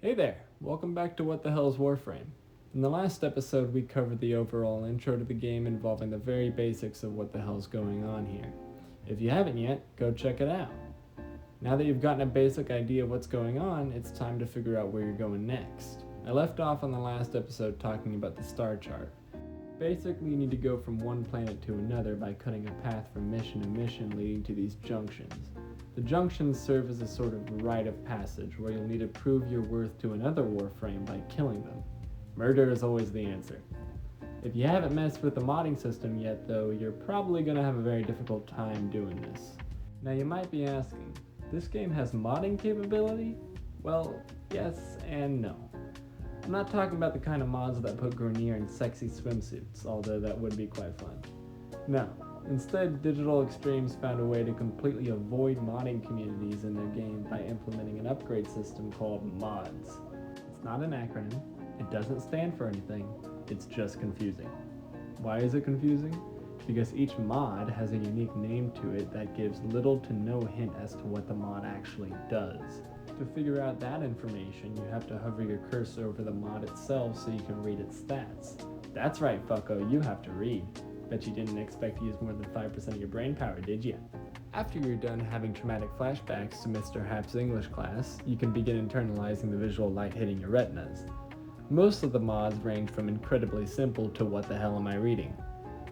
Hey there, welcome back to What the Hell is Warframe. In the last episode, we covered the overall intro to the game involving the very basics of what the hell's going on here. If you haven't yet, go check it out. Now that you've gotten a basic idea of what's going on, it's time to figure out where you're going next. I left off on the last episode talking about the star chart. Basically, you need to go from one planet to another by cutting a path from mission to mission leading to these junctions. The junctions serve as a sort of rite of passage where you'll need to prove your worth to another warframe by killing them. Murder is always the answer. If you haven't messed with the modding system yet though, you're probably going to have a very difficult time doing this. Now you might be asking, this game has modding capability? Well, yes and no. I'm not talking about the kind of mods that put Grenier in sexy swimsuits, although that would be quite fun. No, instead Digital Extremes found a way to completely avoid modding communities in their game by implementing an upgrade system called mods. It's not an acronym, it doesn't stand for anything, it's just confusing. Why is it confusing? Because each mod has a unique name to it that gives little to no hint as to what the mod actually does. To figure out that information, you have to hover your cursor over the mod itself so you can read its stats. That's right, fucko, you have to read. Bet you didn't expect to use more than 5% of your brain power, did ya? After you're done having traumatic flashbacks to Mr. Happ's English class, you can begin internalizing the visual light hitting your retinas. Most of the mods range from incredibly simple to what the hell am I reading?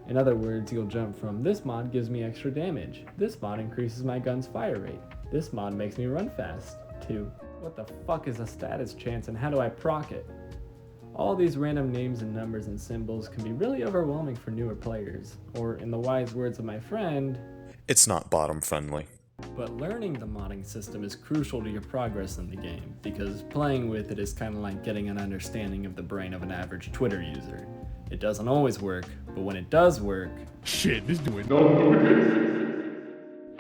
In other words, you'll jump from this mod gives me extra damage, this mod increases my gun's fire rate, this mod makes me run fast, to what the fuck is a status chance and how do I proc it? All these random names and numbers and symbols can be really overwhelming for newer players, or in the wise words of my friend, it's not bottom friendly. But learning the modding system is crucial to your progress in the game, because playing with it is kind of like getting an understanding of the brain of an average Twitter user. It doesn't always work, but when it does work, shit, this doing no.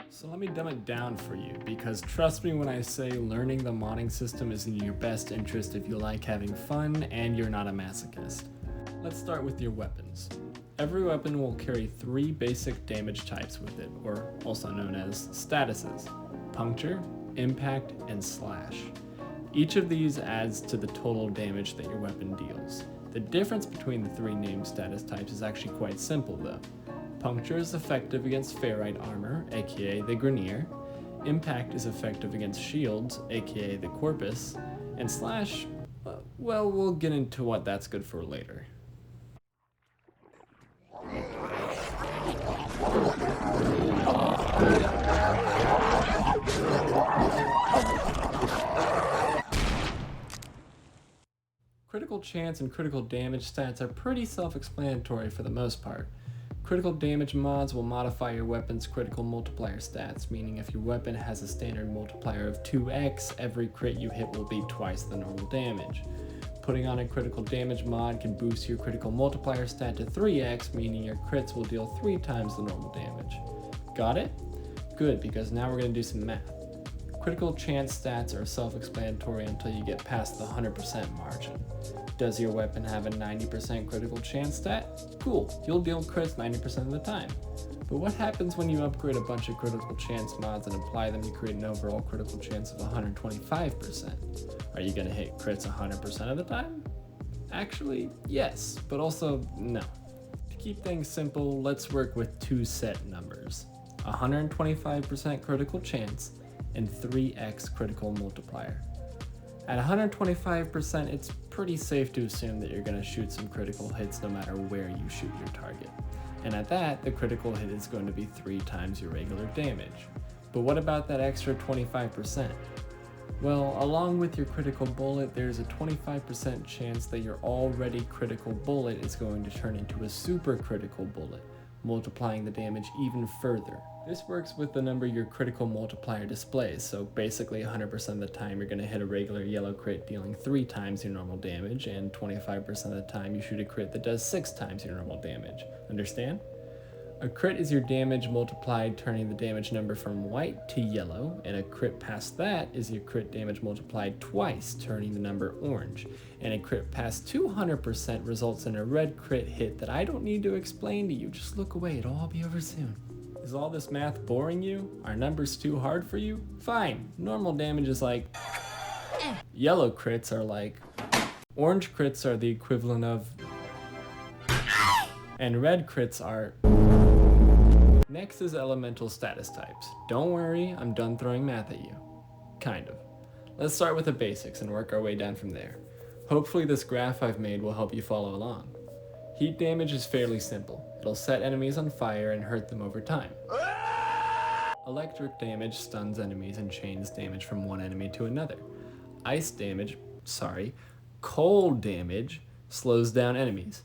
So let me dumb it down for you, because trust me when I say learning the modding system is in your best interest if you like having fun and you're not a masochist. Let's start with your weapons. Every weapon will carry 3 basic damage types with it, or also known as statuses: puncture, impact, and slash. Each of these adds to the total damage that your weapon deals. The difference between the 3 named status types is actually quite simple though. Puncture is effective against ferrite armor, aka the Grenier. Impact is effective against shields, aka the Corpus. And slash, well, we'll get into what that's good for later. Critical chance and critical damage stats are pretty self-explanatory for the most part. Critical damage mods will modify your weapon's critical multiplier stats, meaning if your weapon has a standard multiplier of 2x, every crit you hit will be twice the normal damage. Putting on a critical damage mod can boost your critical multiplier stat to 3x, meaning your crits will deal 3 times the normal damage. Got it? Good, because now we're going to do some math. Critical chance stats are self-explanatory until you get past the 100% margin. Does your weapon have a 90% critical chance stat? Cool, you'll deal crits 90% of the time. But what happens when you upgrade a bunch of critical chance mods and apply them to create an overall critical chance of 125%? Are you going to hit crits 100% of the time? Actually, yes, but also no. To keep things simple, let's work with 2 set numbers: 125% critical chance and 3x critical multiplier. At 125%, it's pretty safe to assume that you're going to shoot some critical hits no matter where you shoot your target. And at that, the critical hit is going to be 3 times your regular damage. But what about that extra 25%? Well, along with your critical bullet, there's a 25% chance that your already critical bullet is going to turn into a super critical bullet, multiplying the damage even further. This works with the number your critical multiplier displays, so basically 100% of the time you're going to hit a regular yellow crit dealing 3 times your normal damage, and 25% of the time you shoot a crit that does 6 times your normal damage. Understand? A crit is your damage multiplied, turning the damage number from white to yellow, and a crit past that is your crit damage multiplied twice, turning the number orange. And a crit past 200% results in a red crit hit that I don't need to explain to you. Just look away, it'll all be over soon. Is all this math boring you? Are numbers too hard for you? Fine, normal damage is like Yellow crits are like... Orange crits are the equivalent of... And red crits are... Next is elemental status types. Don't worry, I'm done throwing math at you. Kind of. Let's start with the basics and work our way down from there. Hopefully this graph I've made will help you follow along. Heat damage is fairly simple. It'll set enemies on fire and hurt them over time. Electric damage stuns enemies and chains damage from one enemy to another. Cold damage slows down enemies.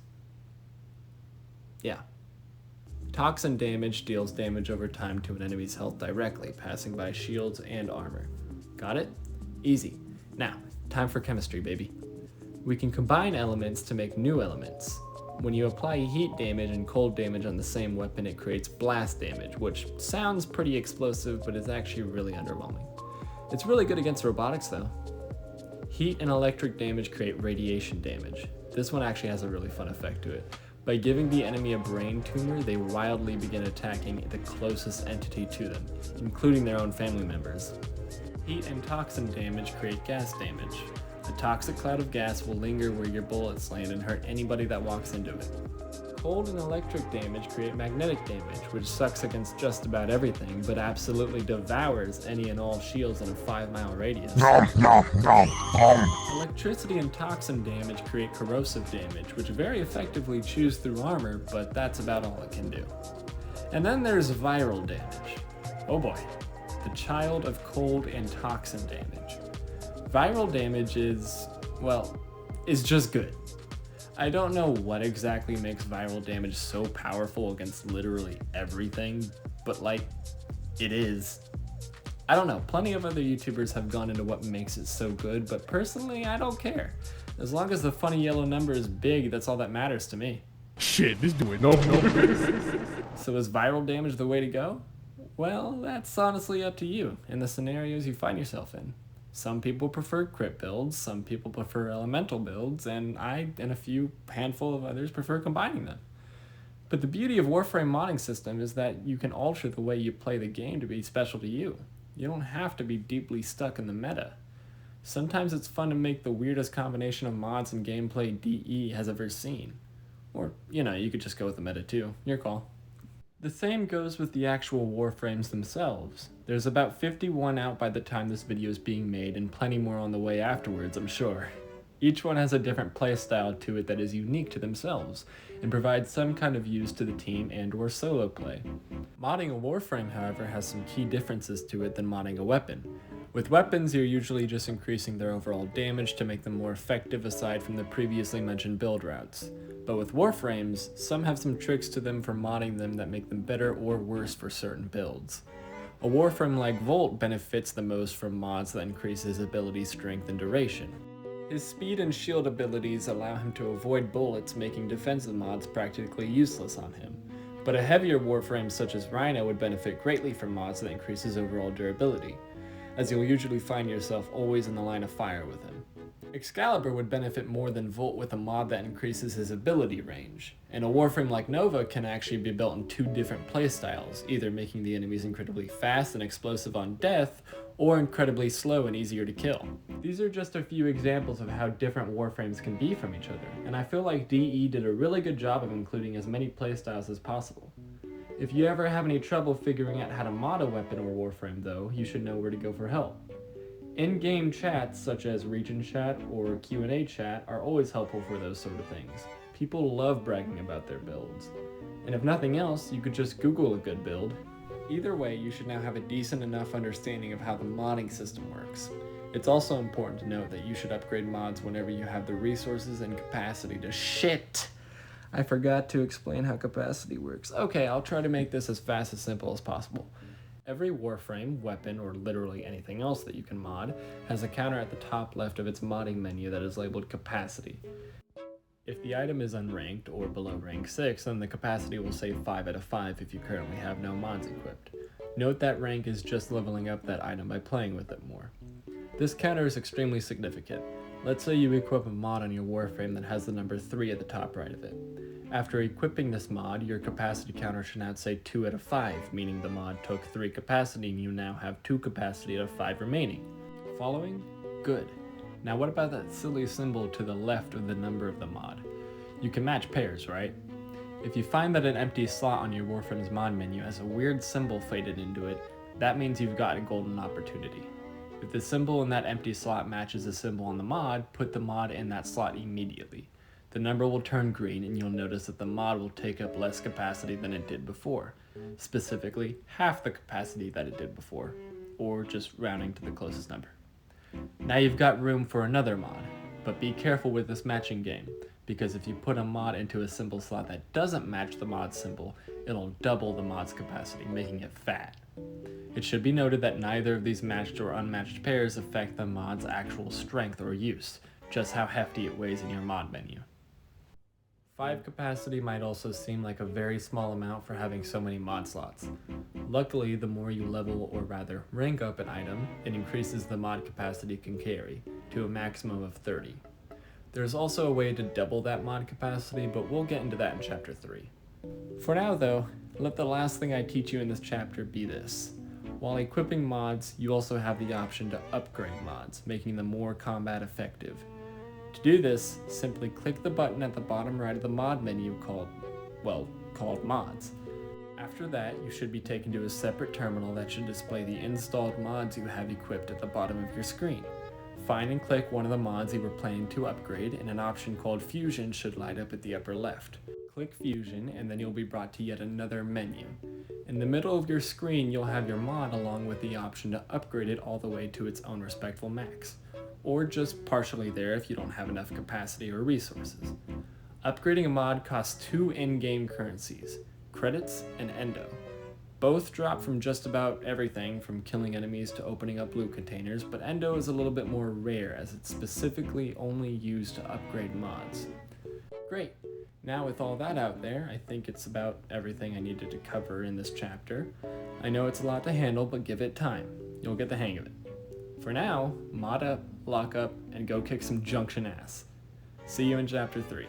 Yeah. Toxin damage deals damage over time to an enemy's health directly, passing by shields and armor. Got it? Easy. Now, time for chemistry, baby. We can combine elements to make new elements. When you apply heat damage and cold damage on the same weapon, it creates blast damage, which sounds pretty explosive, but is actually really underwhelming. It's really good against robotics, though. Heat and electric damage create radiation damage. This one actually has a really fun effect to it. By giving the enemy a brain tumor, they wildly begin attacking the closest entity to them, including their own family members. Heat and toxin damage create gas damage. A toxic cloud of gas will linger where your bullets land and hurt anybody that walks into it. Cold and electric damage create magnetic damage, which sucks against just about everything, but absolutely devours any and all shields in a 5-mile radius. Electricity and toxin damage create corrosive damage, which very effectively chews through armor, but that's about all it can do. And then there's viral damage. Oh boy, the child of cold and toxin damage. Viral damage is just good. I don't know what exactly makes viral damage so powerful against literally everything, but it is. I don't know, plenty of other YouTubers have gone into what makes it so good, but personally, I don't care. As long as the funny yellow number is big, that's all that matters to me. Shit, this doing no. So is viral damage the way to go? Well, that's honestly up to you and the scenarios you find yourself in. Some people prefer crit builds, some people prefer elemental builds, and I and a handful of others prefer combining them. But the beauty of Warframe modding system is that you can alter the way you play the game to be special to you. You don't have to be deeply stuck in the meta. Sometimes it's fun to make the weirdest combination of mods and gameplay DE has ever seen. Or, you could just go with the meta too. Your call. The same goes with the actual Warframes themselves. There's about 51 out by the time this video is being made, and plenty more on the way afterwards, I'm sure. Each one has a different playstyle to it that is unique to themselves, and provides some kind of use to the team and or solo play. Modding a Warframe, however, has some key differences to it than modding a weapon. With weapons, you're usually just increasing their overall damage to make them more effective aside from the previously mentioned build routes. But with Warframes, some have some tricks to them for modding them that make them better or worse for certain builds. A Warframe like Volt benefits the most from mods that increase his ability strength and duration. His speed and shield abilities allow him to avoid bullets, making defensive mods practically useless on him. But a heavier Warframe such as Rhino would benefit greatly from mods that increase his overall durability, as you'll usually find yourself always in the line of fire with him. Excalibur would benefit more than Volt with a mod that increases his ability range, and a Warframe like Nova can actually be built in two different playstyles, either making the enemies incredibly fast and explosive on death, or incredibly slow and easier to kill. These are just a few examples of how different Warframes can be from each other, and I feel like DE did a really good job of including as many playstyles as possible. If you ever have any trouble figuring out how to mod a weapon or Warframe though, you should know where to go for help. In-game chats such as region chat or Q&A chat are always helpful for those sort of things. People love bragging about their builds. And if nothing else, you could just Google a good build. Either way, you should now have a decent enough understanding of how the modding system works. It's also important to note that you should upgrade mods whenever you have the resources and capacity to shit. I forgot to explain how capacity works. Okay, I'll try to make this as fast and simple as possible. Every Warframe, weapon, or literally anything else that you can mod has a counter at the top left of its modding menu that is labeled capacity. If the item is unranked or below rank 6, then the capacity will say 5 out of 5 if you currently have no mods equipped. Note that rank is just leveling up that item by playing with it more. This counter is extremely significant. Let's say you equip a mod on your Warframe that has the number 3 at the top right of it. After equipping this mod, your capacity counter should now say 2 out of 5, meaning the mod took 3 capacity and you now have 2 capacity out of 5 remaining. Following? Good. Now what about that silly symbol to the left of the number of the mod? You can match pairs, right? If you find that an empty slot on your Warframe's mod menu has a weird symbol faded into it, that means you've got a golden opportunity. If the symbol in that empty slot matches the symbol on the mod, put the mod in that slot immediately. The number will turn green and you'll notice that the mod will take up less capacity than it did before, specifically half the capacity that it did before, or just rounding to the closest number. Now you've got room for another mod, but be careful with this matching game, because if you put a mod into a symbol slot that doesn't match the mod symbol, it'll double the mod's capacity, making it fat. It should be noted that neither of these matched or unmatched pairs affect the mod's actual strength or use, just how hefty it weighs in your mod menu. 5 capacity might also seem like a very small amount for having so many mod slots. Luckily, the more you level, or rather rank up an item, it increases the mod capacity it can carry, to a maximum of 30. There's also a way to double that mod capacity, but we'll get into that in chapter 3. For now though, let the last thing I teach you in this chapter be this. While equipping mods, you also have the option to upgrade mods, making them more combat effective. To do this, simply click the button at the bottom right of the mod menu called mods. After that, you should be taken to a separate terminal that should display the installed mods you have equipped at the bottom of your screen. Find and click one of the mods you were planning to upgrade, and an option called Fusion should light up at the upper left. Click Fusion, and then you'll be brought to yet another menu. In the middle of your screen, you'll have your mod along with the option to upgrade it all the way to its own respectful max, or just partially there if you don't have enough capacity or resources. Upgrading a mod costs 2 in-game currencies, credits and endo. Both drop from just about everything from killing enemies to opening up loot containers, but endo is a little bit more rare as it's specifically only used to upgrade mods. Great! Now with all that out there, I think it's about everything I needed to cover in this chapter. I know it's a lot to handle, but give it time. You'll get the hang of it. For now, mod up, lock up, and go kick some junction ass. See you in chapter 3.